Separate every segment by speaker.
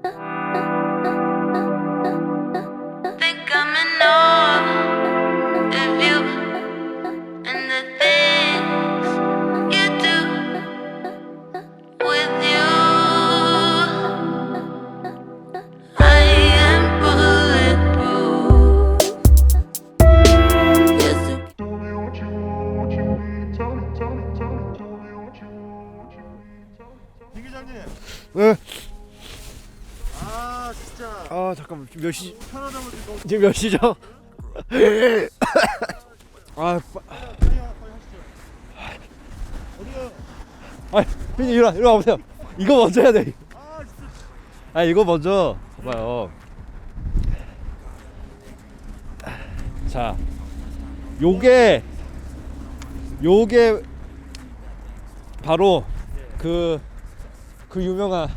Speaker 1: Think I'm in awe of you and the things you do with you. I am bulletproof. Yes,
Speaker 2: 이 기자님.
Speaker 3: 네.
Speaker 2: 아 진짜
Speaker 3: 아 잠깐만 지금 몇 시?
Speaker 2: 편하다고 너무
Speaker 3: 지금 몇 시죠? 아,
Speaker 2: 빨리 하시죠. 어디요?
Speaker 3: 아, 피디 이리 와 보세요. 이거 먼저 해야 돼.
Speaker 2: 아 진짜.
Speaker 3: 아 이거 먼저 봐봐요. 자, 요게 바로 그 유명한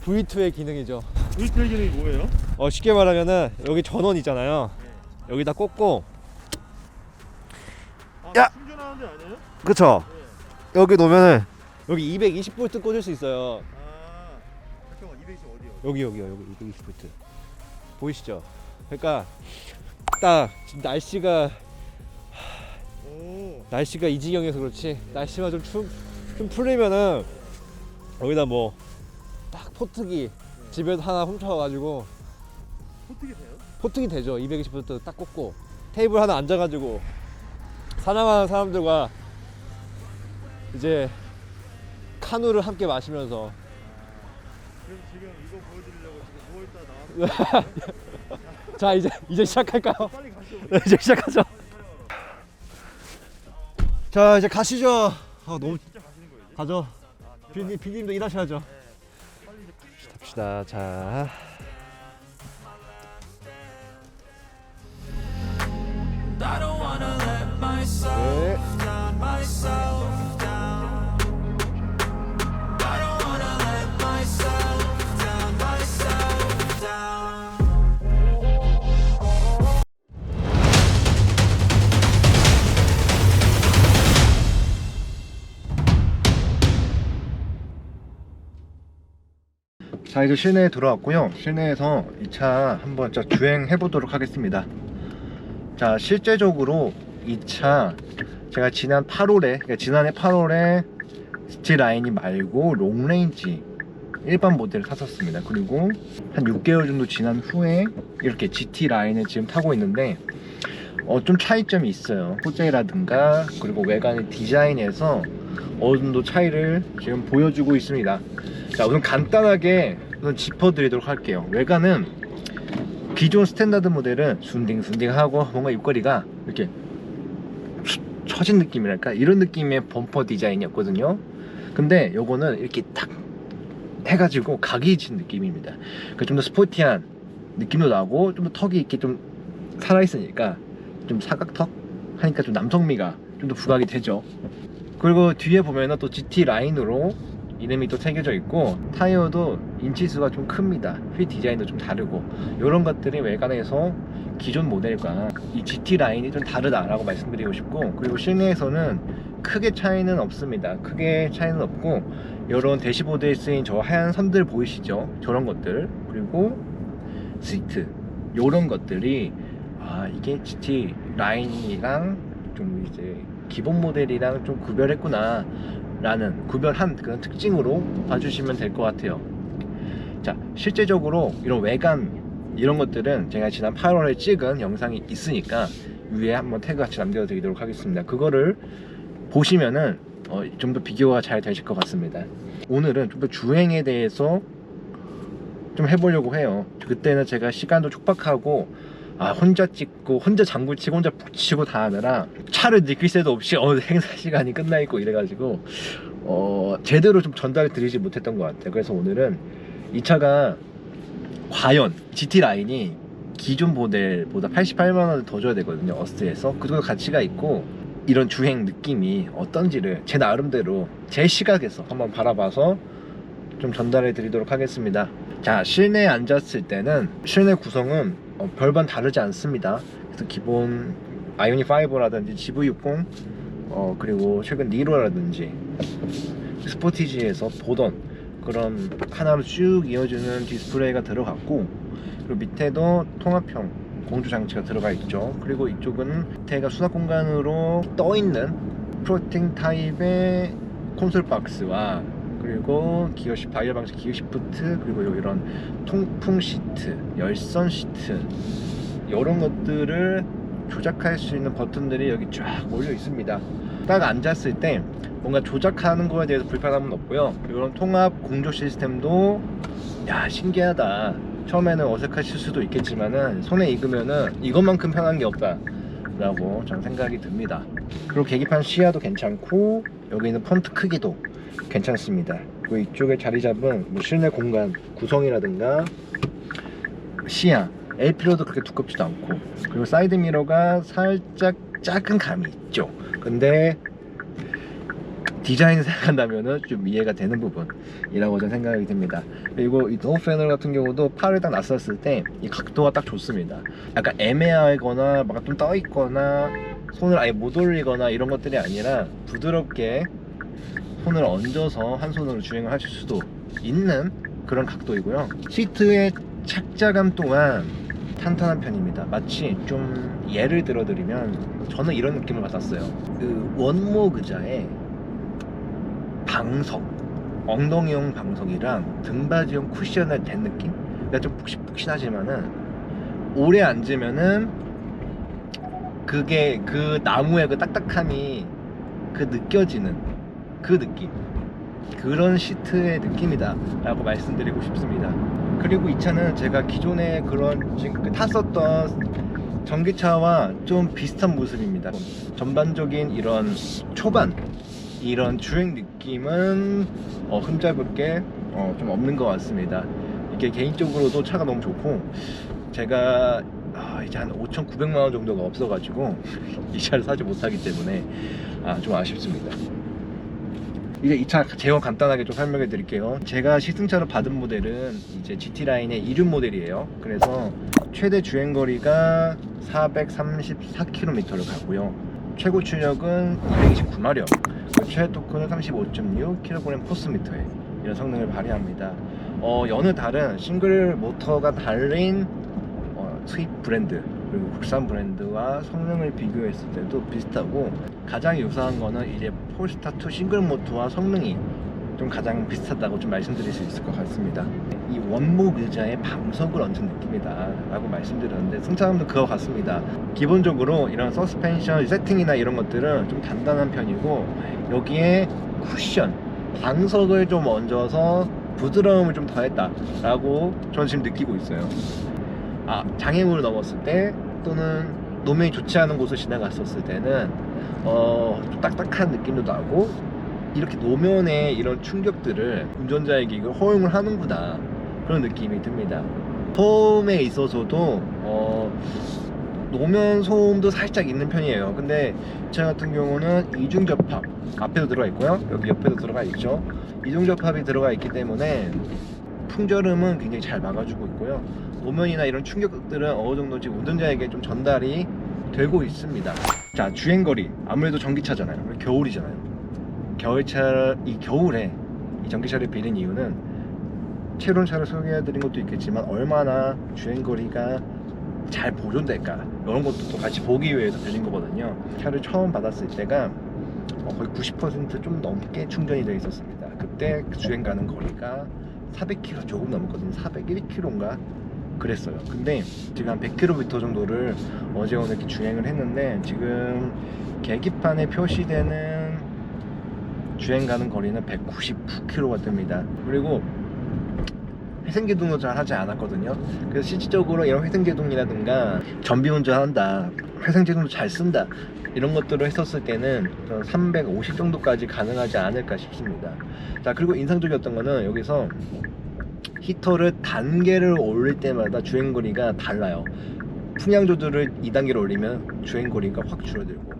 Speaker 3: V2의 기능이죠.
Speaker 2: V2 기능이 뭐예요?
Speaker 3: 쉽게 말하면은 여기 전원 있잖아요. 여기다 꽂고,
Speaker 2: 아,
Speaker 3: 야!
Speaker 2: 충전하는데 아니에요?
Speaker 3: 그쵸?
Speaker 2: 네.
Speaker 3: 여기 놓으면은 여기 220V 꽂을 수 있어요.
Speaker 2: 아 잠깐만 220 어디요?
Speaker 3: 여기 220V 보이시죠? 그러니까 딱 지금 날씨가 이 지경이어서 그렇지, 날씨가 좀 풀리면은 여기다 뭐 딱 포트기 집에서 하나 훔쳐가지고
Speaker 2: 포트기 돼요?
Speaker 3: 포트기 되죠. 220V 딱 꽂고 테이블 하나 앉아가지고 사냥하는 사람들과 이제 카누를 함께 마시면서
Speaker 2: 그래서 지금 이거 보여드리려고 지금 누워있다 나왔는데
Speaker 3: 자 이제 시작할까요?
Speaker 2: 빨리 가시죠.
Speaker 3: 네, 이제 시작하죠. 자 이제 가시죠. 아 너무
Speaker 2: 진짜 가시는 거예요 이제?
Speaker 3: 가죠.
Speaker 2: 아, 제발.
Speaker 3: 비님도 일하셔야죠.
Speaker 2: 네. 빨리 이제
Speaker 3: 갑시다. 자.
Speaker 1: I don't wanna let myself
Speaker 3: 네.
Speaker 1: down, myself down. I don't wanna let myself down, myself down.
Speaker 4: 자, 이제 실내에 들어왔고요. 실내에서 이 차 한번 주행해 보도록 하겠습니다. 자, 실제적으로 이 차 제가 지난해 8월에 스틸라인이 말고 롱레인지 일반 모델을 샀었습니다. 그리고 한 6개월 정도 지난 후에 이렇게 GT 라인을 지금 타고 있는데 좀 차이점이 있어요. 소재라든가 그리고 외관의 디자인에서 어느 정도 차이를 지금 보여주고 있습니다. 자, 우선 간단하게 짚어드리도록 할게요. 외관은 기존 스탠다드 모델은 순딩순딩하고 뭔가 입꼬리가 이렇게 처진 느낌이랄까, 이런 느낌의 범퍼 디자인이었거든요. 근데 요거는 이렇게 딱 해가지고 각이 진 느낌입니다. 그러니까 좀 더 스포티한 느낌도 나고 좀 더 턱이 이렇게 좀 살아있으니까 좀 사각턱 하니까 좀 남성미가 좀 더 부각이 되죠. 그리고 뒤에 보면은 또 GT 라인으로 이름이 또 새겨져 있고, 타이어도 인치수가 좀 큽니다. 휠 디자인도 좀 다르고, 이런 것들이 외관에서 기존 모델과 이 GT 라인이 좀 다르다라고 말씀드리고 싶고, 그리고 실내에서는 크게 차이는 없습니다. 크게 차이는 없고, 이런 대시보드에 쓰인 저 하얀 선들 보이시죠? 저런 것들, 그리고 시트, 이런 것들이 이게 GT 라인이랑 좀 이제 기본 모델이랑 좀 구별했구나 라는, 구별한 그런 특징으로 봐주시면 될 것 같아요. 자, 실제적으로 이런 외관 이런 것들은 제가 지난 8월에 찍은 영상이 있으니까 위에 한번 태그 같이 남겨 드리도록 하겠습니다. 그거를 보시면은 좀 더 비교가 잘 되실 것 같습니다. 오늘은 좀 더 주행에 대해서 좀 해보려고 해요. 그때는 제가 시간도 촉박하고 혼자 찍고 혼자 장구 치고 혼자 붙이고 다 하느라 차를 느낄 새도 없이 행사 시간이 끝나 있고 이래가지고 제대로 좀 전달을 드리지 못했던 것 같아요. 그래서 오늘은 이 차가 과연 GT 라인이 기존 모델보다 88만원을 더 줘야 되거든요, 어스트에서. 그 정도 가치가 있고 이런 주행 느낌이 어떤지를 제 나름대로 제 시각에서 한번 바라봐서 좀 전달해 드리도록 하겠습니다. 자, 실내에 앉았을 때는 실내 구성은 별반 다르지 않습니다. 그래서 기본 아이오닉 5라든지 GV60 그리고 최근 니로라든지 스포티지에서 보던 그런 하나로 쭉 이어지는 디스플레이가 들어갔고, 그리고 밑에도 통합형 공조 장치가 들어가 있죠. 그리고 이쪽은 밑에가 수납 공간으로 떠 있는 프로팅 타입의 콘솔 박스와 그리고 바이어 방식 기어 시프트, 그리고 이런 통풍 시트, 열선 시트, 이런 것들을 조작할 수 있는 버튼들이 여기 쫙 몰려 있습니다. 딱 앉았을 때 뭔가 조작하는 거에 대해서 불편함은 없고요. 이런 통합 공조 시스템도 야, 신기하다. 처음에는 어색하실 수도 있겠지만은 손에 익으면은 이것만큼 편한 게 없다 라고 저는 생각이 듭니다. 그리고 계기판 시야도 괜찮고 여기 있는 폰트 크기도 괜찮습니다. 그리고 이쪽에 자리 잡은 뭐 실내 공간 구성이라든가 시야, LP로도 그렇게 두껍지도 않고, 그리고 사이드 미러가 살짝 작은 감이 있죠. 근데 디자인 생각한다면은 좀 이해가 되는 부분이라고 저는 생각이 듭니다. 그리고 이 노 패널 같은 경우도 팔을 딱 놨었을 때 이 각도가 딱 좋습니다. 약간 애매하거나 막 좀 떠 있거나 손을 아예 못 올리거나 이런 것들이 아니라 부드럽게 손을 얹어서 한 손으로 주행을 하실 수도 있는 그런 각도이고요. 시트의 착자감 또한 탄탄한 편입니다. 마치 좀 예를 들어드리면 저는 이런 느낌을 받았어요. 그 원목 의자에 방석, 엉덩이용 방석이랑 등받이용 쿠션을 댄 느낌? 그러니까 좀 푹신푹신하지만은 오래 앉으면은 그게 그 나무의 그 딱딱함이 그 느껴지는 그 느낌, 그런 시트의 느낌이다 라고 말씀드리고 싶습니다. 그리고 이 차는 제가 기존에 그런 지금 탔었던 전기차와 좀 비슷한 모습입니다. 전반적인 이런 초반 이런 주행 느낌은 흠잡을 게 좀 없는 것 같습니다. 이게 개인적으로도 차가 너무 좋고, 제가 이제 한 5,900만원 정도가 없어가지고 이 차를 사지 못하기 때문에 좀 아쉽습니다. 이제 이 차 제어 간단하게 좀 설명해 드릴게요. 제가 시승차로 받은 모델은 이제 GT라인의 이륜 모델이에요. 그래서 최대 주행거리가 434km를 가고요. 최고 출력은 229마력, 최대 토크는 35.6kg 포스미터에 이런 성능을 발휘합니다. 여느 다른 싱글 모터가 달린 수입 브랜드 그리고 국산 브랜드와 성능을 비교했을 때도 비슷하고, 가장 유사한 거는 이제 폴스타2 싱글 모터와 성능이 좀 가장 비슷하다고 좀 말씀드릴 수 있을 것 같습니다. 이 원목 의자에 방석을 얹은 느낌이다 라고 말씀드렸는데 승차감도 그거 같습니다. 기본적으로 이런 서스펜션 세팅이나 이런 것들은 좀 단단한 편이고, 여기에 쿠션, 방석을 좀 얹어서 부드러움을 좀 더했다 라고 저는 지금 느끼고 있어요. 장애물을 넘었을 때 또는 노면이 좋지 않은 곳을 지나갔었을 때는 좀 딱딱한 느낌도 나고, 이렇게 노면의 이런 충격들을 운전자에게 이걸 허용을 하는구나 그런 느낌이 듭니다. 소음에 있어서도 노면 소음도 살짝 있는 편이에요. 근데 이 차 같은 경우는 이중 접합 앞에도 들어가 있고요, 여기 옆에도 들어가 있죠. 이중 접합이 들어가 있기 때문에 풍절음은 굉장히 잘 막아주고 있고요. 노면이나 이런 충격들은 어느 정도 지금 운전자에게 좀 전달이 되고 있습니다. 자, 주행거리, 아무래도 전기차잖아요. 겨울이잖아요. 이 겨울에 이 전기차를 빌린 이유는 채론차를 소개해드린 것도 있겠지만 얼마나 주행거리가 잘 보존될까, 이런 것도 또 같이 보기 위해서 빌린 거거든요. 차를 처음 받았을 때가 거의 90% 좀 넘게 충전이 되어 있었습니다. 그때 주행 가는 거리가 400km 조금 넘었거든요. 401km인가 그랬어요. 근데 지금 한 100km 정도를 어제 오늘 이렇게 주행을 했는데, 지금 계기판에 표시되는 주행 가는 거리는 199km가 됩니다. 그리고 회생제동도 잘 하지 않았거든요. 그래서 실질적으로 이런 회생제동이라든가 전비운전한다, 회생제동도 잘 쓴다, 이런 것들을 했었을 때는 350 정도까지 가능하지 않을까 싶습니다. 자, 그리고 인상적이었던 거는 여기서 히터를 단계를 올릴 때마다 주행거리가 달라요. 풍량 조절을 2단계로 올리면 주행거리가 확 줄어들고,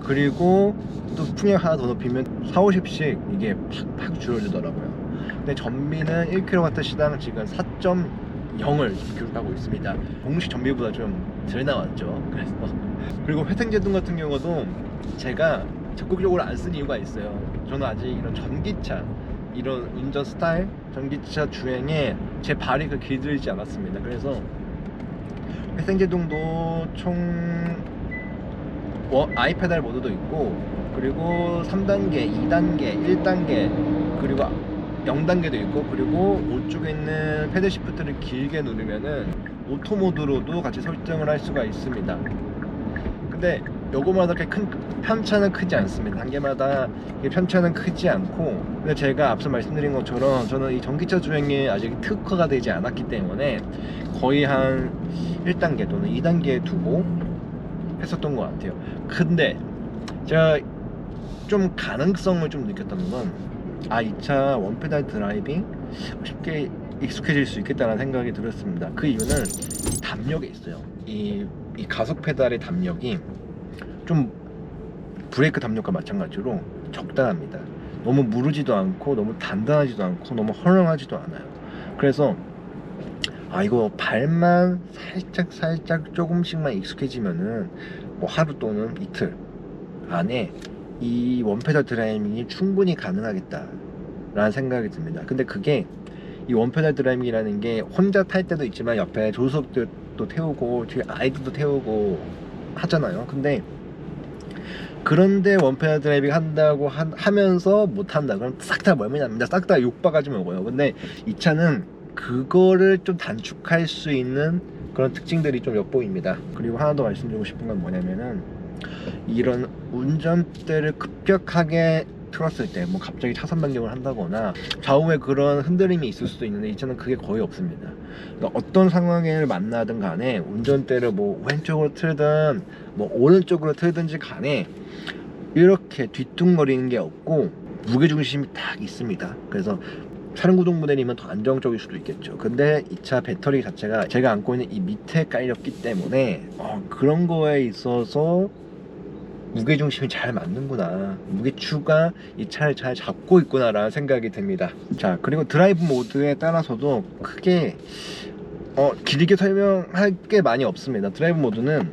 Speaker 4: 그리고 또 풍량 하나 더 높이면 40~50씩 이게 팍팍 줄어들더라고요. 근데 전비는 1kW 시당 지금 4.0을 기록하고 있습니다. 공식 전비보다 좀 덜 나왔죠. 그래서 그리고 회생제동 같은 경우도 제가 적극적으로 안 쓴 이유가 있어요. 저는 아직 이런 전기차, 이런 운전 스타일, 전기차 주행에 제 발이 그 길들이지 않았습니다. 그래서 회생제동도 총 아이페달 모드도 있고, 그리고 3단계, 2단계, 1단계, 그리고 0단계도 있고, 그리고 오쪽에 있는 패들 시프트를 길게 누르면은 오토 모드로도 같이 설정을 할 수가 있습니다. 근데 요거마다 그렇게 큰 편차는 크지 않습니다. 단계마다 편차는 크지 않고, 근데 제가 앞서 말씀드린 것처럼 저는 이 전기차 주행이 아직 특화가 되지 않았기 때문에 거의 한 1단계 또는 2단계에 두고 했었던 것 같아요. 근데 제가 좀 가능성을 좀 느꼈던 건, 이 차 원페달 드라이빙 쉽게 익숙해질 수 있겠다는 생각이 들었습니다. 그 이유는 이 담력에 있어요. 이 가속 페달의 담력이 좀 브레이크 담력과 마찬가지로 적당합니다. 너무 무르지도 않고 너무 단단하지도 않고 너무 헐렁하지도 않아요. 그래서 이거 발만 살짝 조금씩만 익숙해지면은 뭐 하루 또는 이틀 안에 이 원페달 드라이빙이 충분히 가능하겠다 라는 생각이 듭니다. 근데 그게 이 원페달 드라이빙이라는 게 혼자 탈 때도 있지만 옆에 조수석들도 태우고 뒤에 아이들도 태우고 하잖아요. 근데 그런데 원페달 드라이빙 한다고 하면서 못한다 그럼 싹 다 멀미 납니다. 싹 다 욕바가지 먹어요. 근데 이 차는 그거를 좀 단축할 수 있는 그런 특징들이 좀 엿보입니다. 그리고 하나 더 말씀드리고 싶은 건 뭐냐면은, 이런 운전대를 급격하게 틀었을 때 뭐 갑자기 차선 변경을 한다거나 좌우에 그런 흔들림이 있을 수도 있는데 이 차는 그게 거의 없습니다. 그러니까 어떤 상황을 만나든 간에 운전대를 뭐 왼쪽으로 틀든 뭐 오른쪽으로 틀든지 간에 이렇게 뒤뚱거리는 게 없고 무게중심이 딱 있습니다. 그래서 차량구동 모델이면 더 안정적일 수도 있겠죠. 근데 이 차 배터리 자체가 제가 안고 있는 이 밑에 깔렸기 때문에 그런 거에 있어서 무게중심이 잘 맞는구나, 무게추가 이 차를 잘 잡고 있구나 라는 생각이 듭니다. 자, 그리고 드라이브 모드에 따라서도 크게 길게 설명할 게 많이 없습니다. 드라이브 모드는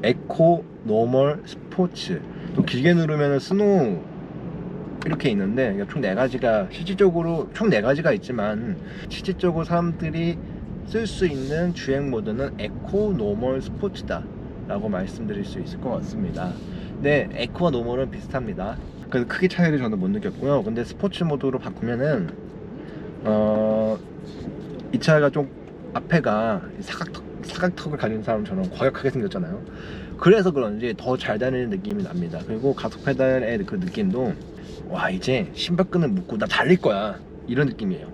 Speaker 4: 에코, 노멀, 스포츠, 또 길게 누르면 스노우 이렇게 있는데 총 4가지가 실질적으로 총 4가지가 있지만 실질적으로 사람들이 쓸 수 있는 주행 모드는 에코, 노멀, 스포츠다 라고 말씀드릴 수 있을 것 같습니다. 근데 에코와 노멀은 비슷합니다. 그래서 크게 차이를 저는 못 느꼈고요. 근데 스포츠 모드로 바꾸면은 이 차가 좀 앞에가 사각턱을 가진 사람처럼 과격하게 생겼잖아요. 그래서 그런지 더 잘 다니는 느낌이 납니다. 그리고 가속 페달의 그 느낌도 이제 신발끈을 묶고 나 달릴 거야 이런 느낌이에요.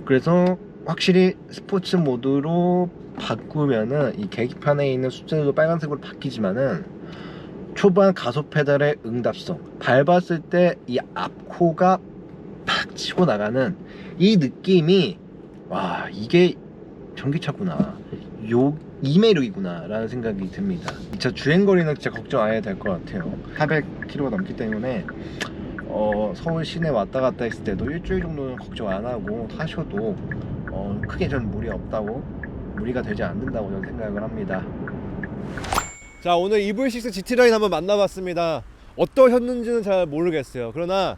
Speaker 4: 그래서 확실히 스포츠 모드로 바꾸면은 이 계기판에 있는 숫자도 빨간색으로 바뀌지만은 초반 가속 페달의 응답성, 밟았을 때 이 앞코가 팍 치고 나가는 이 느낌이 이게 전기차구나, 이 매력이구나 라는 생각이 듭니다. 이 차 주행거리는 진짜 걱정 안 해도 될 것 같아요. 400km가 넘기 때문에 서울 시내 왔다 갔다 했을 때도 일주일 정도는 걱정 안 하고 타셔도 크게 전 무리가 되지 않는다고 저는 생각을 합니다.
Speaker 3: 자, 오늘 EV6 GT라인 한번 만나봤습니다. 어떠셨는지는 잘 모르겠어요. 그러나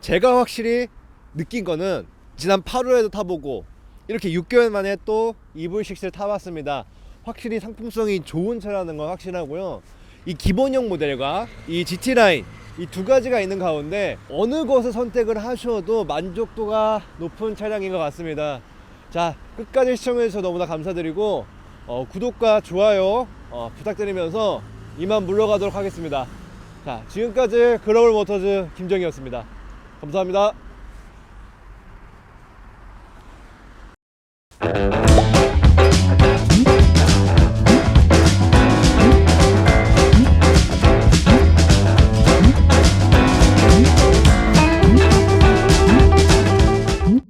Speaker 3: 제가 확실히 느낀 거는 지난 8월에도 타보고 이렇게 6개월 만에 또 EV6를 타봤습니다. 확실히 상품성이 좋은 차라는 건 확실하고요. 이 기본형 모델과 이 GT라인 이 두 가지가 있는 가운데 어느 것을 선택을 하셔도 만족도가 높은 차량인 것 같습니다. 자, 끝까지 시청해주셔서 너무나 감사드리고 구독과 좋아요 부탁드리면서 이만 물러가도록 하겠습니다. 자, 지금까지 글로벌 모터즈 김정희였습니다. 감사합니다.